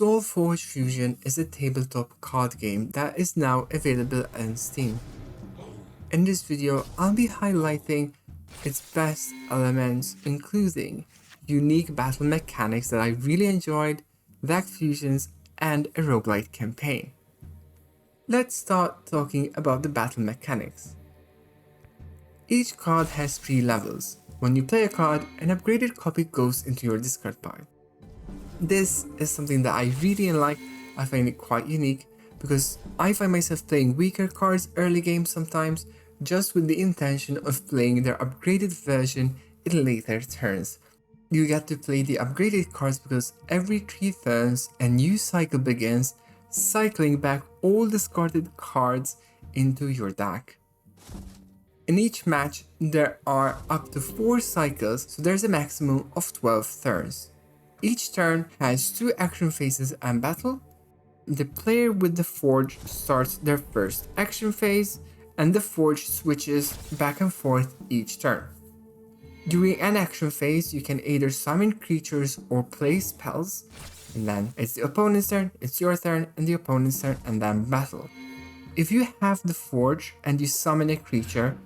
Solforge Fusion is a tabletop card game that is now available on Steam. In this video, I'll be highlighting its best elements, including unique battle mechanics that I really enjoyed, deck fusions, and a roguelike campaign. Let's start talking about the battle mechanics. Each card has 3 levels. When you play a card, an upgraded copy goes into your discard pile. This is something that I really like. I find it quite unique because I find myself playing weaker cards early game sometimes just with the intention of playing their upgraded version in later turns. You get to play the upgraded cards because every 3 turns a new cycle begins, cycling back all discarded cards into your deck. In each match, there are up to 4 cycles, so there's a maximum of 12 turns. Each turn has 2 action phases and battle. The player with the Forge starts their first action phase, and the Forge switches back and forth each turn. During an action phase, you can either summon creatures or play spells, and then it's the opponent's turn, it's your turn, and the opponent's turn, and then battle. If you have the Forge and you summon a creature,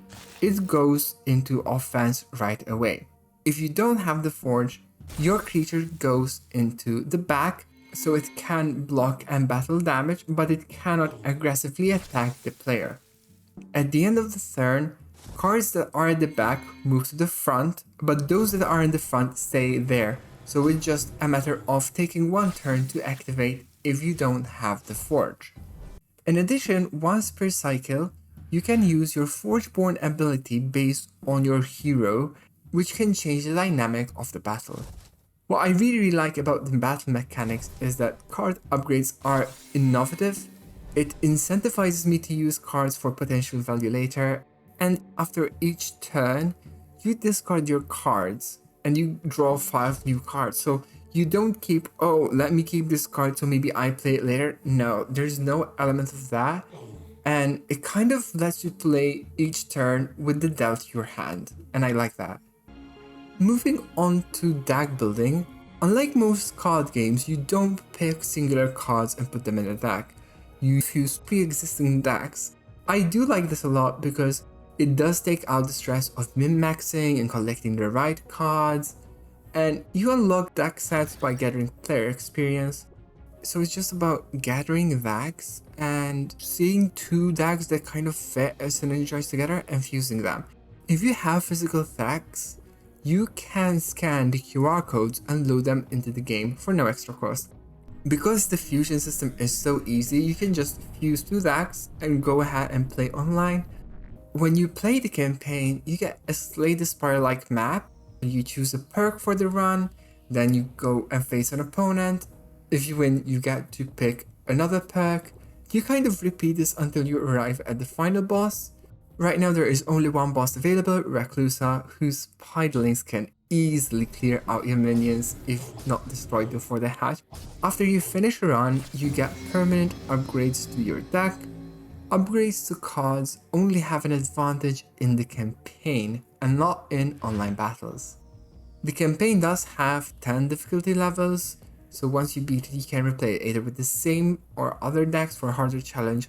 it goes into offense right away. If you don't have the Forge, your creature goes into the back, so it can block and battle damage, but it cannot aggressively attack the player. At the end of the turn, cards that are at the back move to the front, but those that are in the front stay there, so it's just a matter of taking one turn to activate if you don't have the Forge. In addition, once per cycle, you can use your Forgeborn ability based on your hero, which can change the dynamic of the battle. What I really like about the battle mechanics is that card upgrades are innovative. It incentivizes me to use cards for potential value later, and after each turn, you discard your cards and you draw 5 new cards. So you don't keep, oh, let me keep this card so maybe I play it later. No, there's no element of that. And it kind of lets you play each turn with the dealt your hand, and I like that. Moving on to deck building, unlike most card games, you don't pick singular cards and put them in a deck. You fuse pre-existing decks. I do like this a lot because it does take out the stress of min-maxing and collecting the right cards, and you unlock deck sets by gathering player experience. So it's just about gathering decks and seeing 2 decks that kind of fit and synergize together and fusing them. If you have physical decks, you can scan the QR codes and load them into the game for no extra cost. Because the fusion system is so easy, you can just fuse 2 decks and go ahead and play online. When you play the campaign, you get a Slay the Spire-like map. You choose a perk for the run, then you go and face an opponent. If you win, you get to pick another perk. You kind of repeat this until you arrive at the final boss. Right now there is only one boss available, Reclusa, whose pidelings can easily clear out your minions if not destroyed before the hatch. After you finish a run, you get permanent upgrades to your deck. Upgrades to cards only have an advantage in the campaign and not in online battles. The campaign does have 10 difficulty levels, so once you beat it, you can replay it either with the same or other decks for a harder challenge.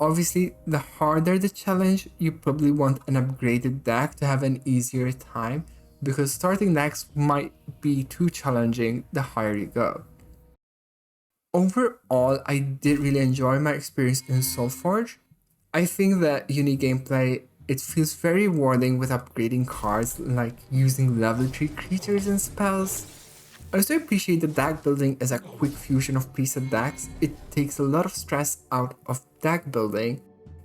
Obviously, the harder the challenge, you probably want an upgraded deck to have an easier time, because starting decks might be too challenging the higher you go. Overall, I did really enjoy my experience in Solforge. I think that unique gameplay, it feels very rewarding with upgrading cards, like using level 3 creatures and spells. I also appreciate that deck building is a quick fusion of preset decks. It takes a lot of stress out of deck building,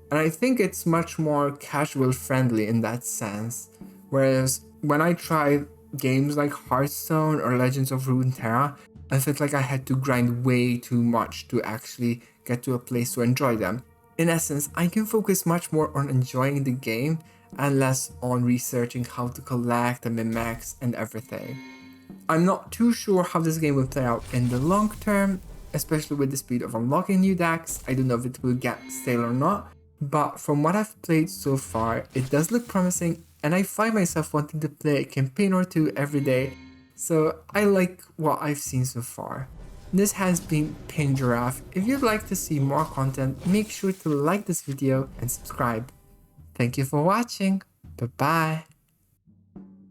and I think it's much more casual friendly in that sense. Whereas when I tried games like Hearthstone or Legends of Runeterra, I felt like I had to grind way too much to actually get to a place to enjoy them. In essence, I can focus much more on enjoying the game and less on researching how to collect and min-max and everything. I'm not too sure how this game will play out in the long term, especially with the speed of unlocking new decks. I don't know if it will get stale or not, but from what I've played so far, it does look promising, and I find myself wanting to play a campaign or 2 every day, so I like what I've seen so far. This has been Pin Giraffe. If you'd like to see more content, make sure to like this video and subscribe. Thank you for watching. Bye bye.